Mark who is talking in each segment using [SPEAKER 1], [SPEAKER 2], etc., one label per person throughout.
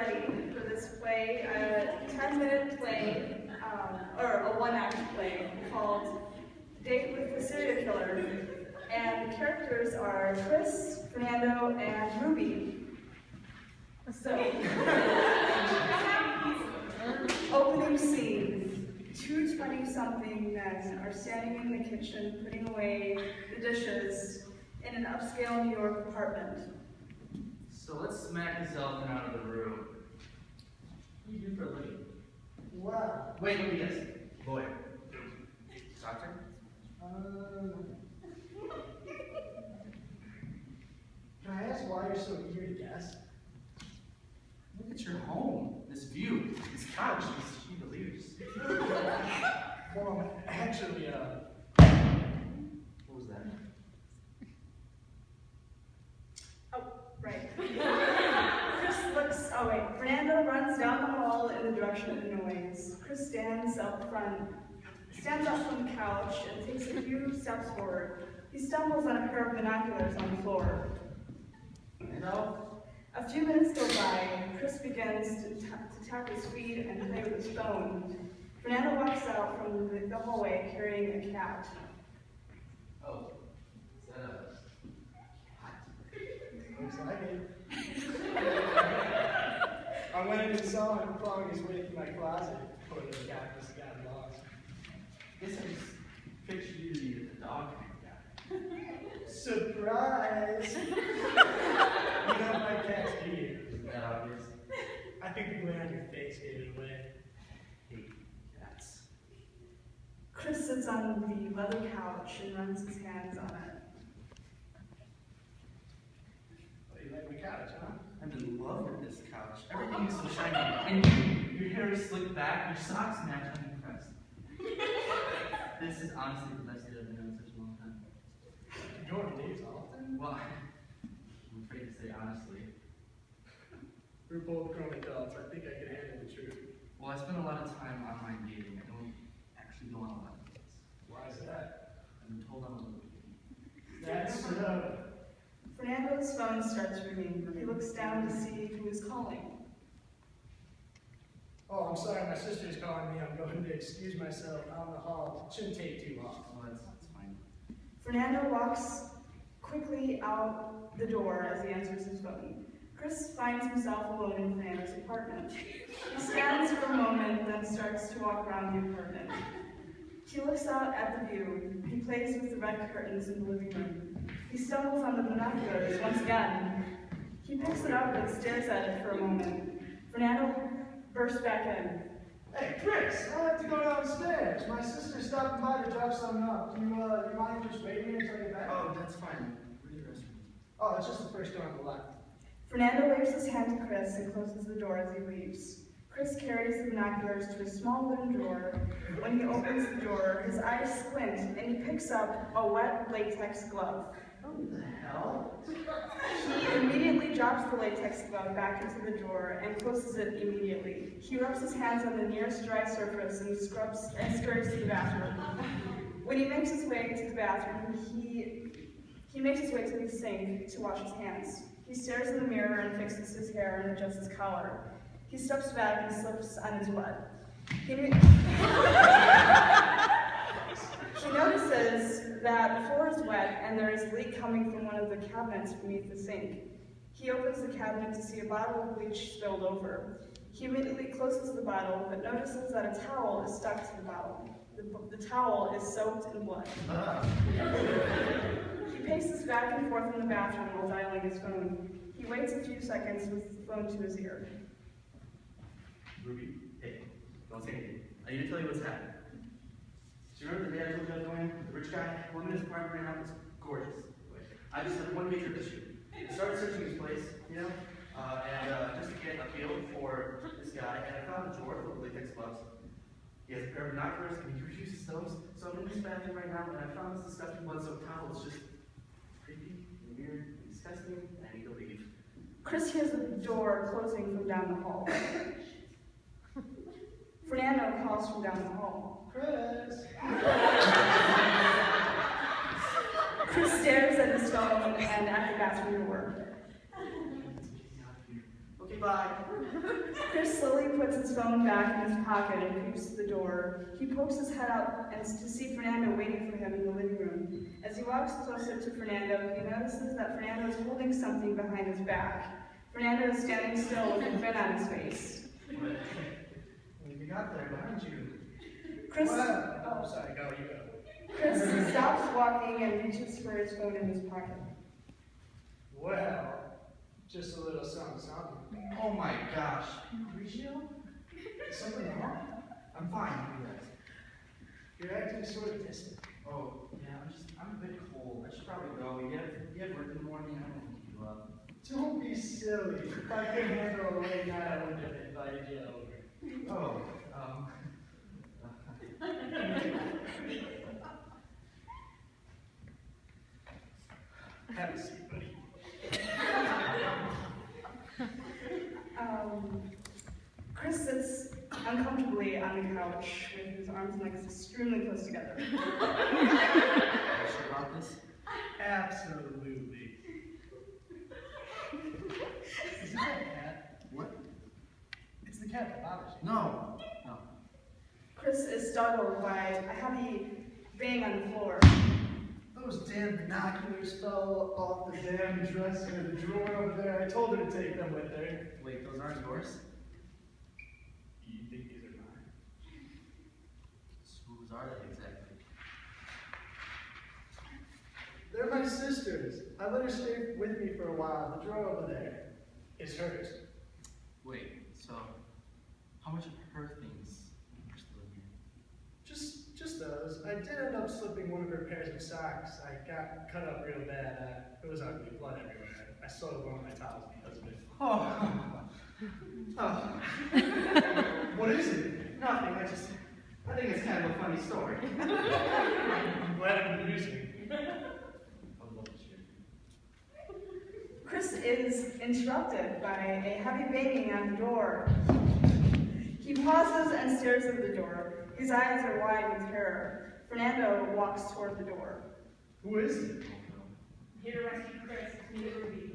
[SPEAKER 1] ready for this play, a 10-minute play, or a one-act play called Date with the Serial Killer. And the characters are Chris, Fernando, and Ruby. So, opening scene. Two 20-something men are standing in the kitchen putting away the dishes in an upscale New York apartment.
[SPEAKER 2] So let's smack this elephant out of the room. What do you do for a living?
[SPEAKER 3] Wow.
[SPEAKER 2] Wait, let me guess. Lawyer. Doctor?
[SPEAKER 3] Can I ask why you're so eager to guess?
[SPEAKER 2] Look at your home. This view. This couch. These chandeliers.
[SPEAKER 3] Well, actually,
[SPEAKER 2] What was that?
[SPEAKER 1] Oh, right. Fernando runs down the hall in the direction of the noise. Chris stands up from the couch and takes a few steps forward. He stumbles on a pair of binoculars on the floor. A few minutes go by, and Chris begins to tap his feet and play with his phone. Fernando walks out from the hallway carrying a cat.
[SPEAKER 2] Oh. Is that a cat?
[SPEAKER 3] looks like it. I went and saw him clawing his way through my closet, before the cactus got lost.
[SPEAKER 2] Guess I just pictured you to be the dog guy.
[SPEAKER 3] Surprise! You don't like cats, do you?
[SPEAKER 2] Isn't that obvious?
[SPEAKER 3] I think the glare on your face gave it away.
[SPEAKER 2] Hate cats.
[SPEAKER 1] Chris sits on the leather couch and runs his hands on it.
[SPEAKER 3] Oh, you like my couch, huh?
[SPEAKER 2] I'm in love with this couch. Everything is so shiny. And your hair is slicked back, your socks match. I'm impressed. This is honestly the best day I've been in such a long time.
[SPEAKER 3] You go on dates often?
[SPEAKER 2] Well, I'm afraid to say honestly.
[SPEAKER 3] We're both grown adults. I think I can handle the truth.
[SPEAKER 2] Well, I spend a lot of time online dating. I don't actually go on a lot of dates.
[SPEAKER 3] Why is that?
[SPEAKER 2] I've been told I'm a little
[SPEAKER 3] That's
[SPEAKER 1] Fernando's phone starts ringing. He looks down to see who is calling.
[SPEAKER 3] Oh, I'm sorry, my sister's calling me. I'm going to excuse myself out in the hall. It shouldn't take too long.
[SPEAKER 2] Well, that's fine.
[SPEAKER 1] Fernando walks quickly out the door as he answers his phone. Chris finds himself alone in Fernando's apartment. He stands for a moment, then starts to walk around the apartment. He looks out at the view. He plays with the red curtains in the living room. He stumbles on the binoculars once again. He picks it up and stares at it for a moment. Fernando bursts back in.
[SPEAKER 3] Hey, Chris, I have to go downstairs. My sister's stopping by to drop something up. You mind just waiting until I get back?
[SPEAKER 2] Oh, that's fine. Where's the restroom?
[SPEAKER 3] Oh, it's just the first door on the left.
[SPEAKER 1] Fernando waves his hand to Chris and closes the door as he leaves. Chris carries the binoculars to a small wooden drawer. When he opens the door, his eyes squint and he picks up a wet latex glove.
[SPEAKER 2] What the hell?
[SPEAKER 1] He immediately drops the latex glove back into the drawer and closes it immediately. He rubs his hands on the nearest dry surface and scurries to the bathroom. When he makes his way to the bathroom, he makes his way to the sink to wash his hands. He stares in the mirror and fixes his hair and adjusts his collar. He steps back and slips on his wet. He notices that the floor is wet and there is a leak coming from one of the cabinets beneath the sink. He opens the cabinet to see a bottle of bleach spilled over. He immediately closes the bottle, but notices that a towel is stuck to the bottle. The towel is soaked in blood. He paces back and forth in the bathroom while dialing his phone. He waits a few seconds with the phone to his ear.
[SPEAKER 2] Ruby, hey, don't say anything. I need to tell you what's happening. Do you remember the day I told you I was going? The rich guy? Well, in his apartment right now, it's gorgeous. I just had one major issue. I started searching his place, you know, just to get a feel for this guy, and I found a drawer full of latex gloves. He has a pair of binoculars, and he refuses those. So I'm in his bathroom right now, and I found this disgusting blood-soaked towel. It's just creepy, and weird, and disgusting, and I need to leave.
[SPEAKER 1] Chris hears the door closing from down the hall. Fernando calls from down the hall.
[SPEAKER 3] Chris!
[SPEAKER 1] Chris stares at his phone and at the bathroom door.
[SPEAKER 2] Okay, Goodbye.
[SPEAKER 1] Chris slowly puts his phone back in his pocket and creeps to the door. He pokes his head out and to see Fernando waiting for him in the living room. As he walks closer to Fernando, he notices that Fernando is holding something behind his back. Fernando is standing still with a grin on his face.
[SPEAKER 2] What you got there behind you?
[SPEAKER 1] Chris,
[SPEAKER 3] Oh, sorry, go, you go.
[SPEAKER 1] Chris stops walking and reaches for his phone in his pocket.
[SPEAKER 3] Well, just a little something.
[SPEAKER 2] Oh my gosh. Regio?
[SPEAKER 3] Is something wrong?
[SPEAKER 2] I'm fine. You guys.
[SPEAKER 3] You're acting sort of distant.
[SPEAKER 2] Oh, yeah, I'm a bit cold. I should probably go. You have work in the morning? I don't want to keep you up.
[SPEAKER 3] Don't be silly. If I could handle a late night, I wouldn't have invited you over.
[SPEAKER 2] Oh,
[SPEAKER 3] Have a seat, buddy.
[SPEAKER 1] Chris sits uncomfortably on the couch with his arms and legs extremely close together.
[SPEAKER 2] are you sure about this?
[SPEAKER 3] Absolutely. Is that a cat?
[SPEAKER 2] What?
[SPEAKER 3] It's the cat that bothers you.
[SPEAKER 2] No. No.
[SPEAKER 1] Chris is startled by a heavy bang on the floor.
[SPEAKER 3] Those damn binoculars fell off the damn dresser in the drawer over there. I told her to take them with her.
[SPEAKER 2] Wait, those aren't yours?
[SPEAKER 3] You think these are mine?
[SPEAKER 2] Whose are they exactly?
[SPEAKER 3] They're my sisters. I let her stay with me for a while. The drawer over there is hers.
[SPEAKER 2] Wait, so how much of her things are still in here?
[SPEAKER 3] Just those. I did end up slipping one of her pairs of socks. I got cut up real bad. It was ugly, blood everywhere. I soiled one of my towels because of it.
[SPEAKER 2] Oh.
[SPEAKER 3] What is it?
[SPEAKER 2] Nothing. I think it's kind of a funny story.
[SPEAKER 3] I'm glad I'm amusing.
[SPEAKER 1] Chris is interrupted by a heavy banging on the door. He pauses and stares at the door. His eyes are wide with terror. Fernando walks toward the door.
[SPEAKER 3] Who is it?
[SPEAKER 1] Here to rescue Chris, me Ruby.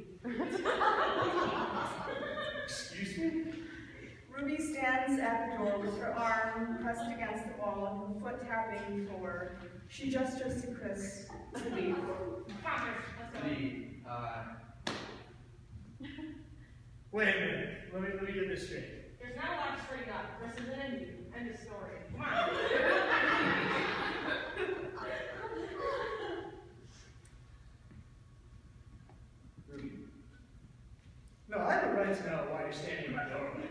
[SPEAKER 3] Excuse me?
[SPEAKER 1] Ruby stands at the door with her arm pressed against the wall and her foot tapping the floor. She gestures to Chris to leave.
[SPEAKER 3] Wait a minute. Let me get this straight.
[SPEAKER 4] There's not a lot to straighten up. Chris isn't in you. End of story. Come on.
[SPEAKER 2] Ruby.
[SPEAKER 3] No, I have a right to know why you're standing in my doorway.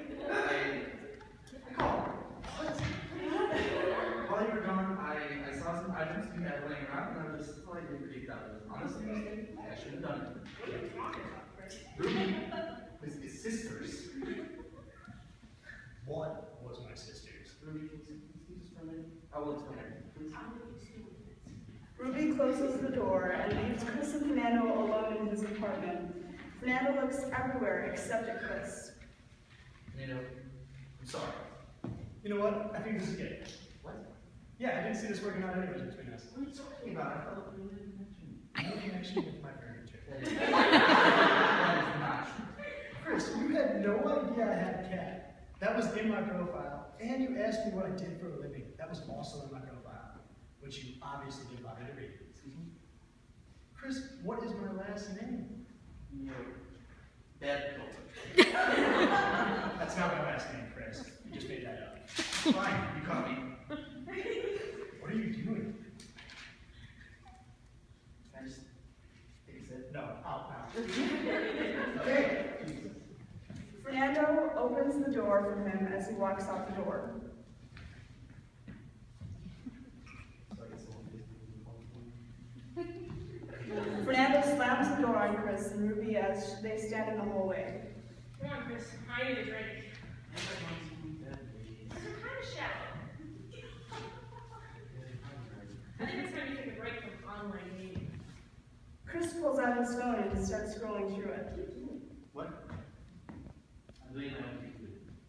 [SPEAKER 2] While you were gone, I saw some items you had laying around, and I was slightly freaked out. It was honestly a mistake. I should have done it.
[SPEAKER 4] What are you talking about, Chris?
[SPEAKER 2] Ruby was his sisters.
[SPEAKER 3] What was my sister's?
[SPEAKER 2] Ruby, can you see this for a minute? I will explain everything, please.
[SPEAKER 1] Ruby closes the door and leaves Chris and Fernando alone in his apartment. Fernando looks everywhere except at Chris.
[SPEAKER 2] Nino, I'm sorry.
[SPEAKER 3] You know what? I think this is good.
[SPEAKER 2] What?
[SPEAKER 3] Yeah, I didn't see this working out anyways between us.
[SPEAKER 2] What are you talking about? I felt like we made a connection.
[SPEAKER 3] No connection with my furniture.
[SPEAKER 2] That is not true.
[SPEAKER 3] Chris, you had no idea I had a cat. That was in my profile. And you asked me what I did for a living. That was also in my profile, which you obviously didn't bother to read.
[SPEAKER 2] Excuse me?
[SPEAKER 3] Chris, what is my last name?
[SPEAKER 2] No. Bad filter.
[SPEAKER 3] That's not my last name, Chris. You just made that up.
[SPEAKER 2] Fine, you caught me.
[SPEAKER 3] What are you doing?
[SPEAKER 2] Can I just fix it?
[SPEAKER 3] No, out.
[SPEAKER 2] Okay. Jesus.
[SPEAKER 1] Fernando opens the door for him as he walks out the door. Fernando slams the door on Chris and Ruby as they stand in the hallway.
[SPEAKER 4] Come on, Chris. I need a drink. I'm kind of shallow. I think it's time you take a break from online dating.
[SPEAKER 1] Chris pulls out his phone and starts scrolling through it.
[SPEAKER 2] What? I'm doing my own thing.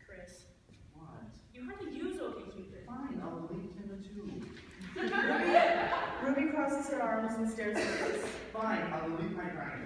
[SPEAKER 4] Chris,
[SPEAKER 2] What?
[SPEAKER 4] you hardly use OkCupid.
[SPEAKER 2] Fine, I'll delete Tinder too.
[SPEAKER 1] Ruby crosses her arms and stares at Chris.
[SPEAKER 2] Fine, I'll delete my grinder.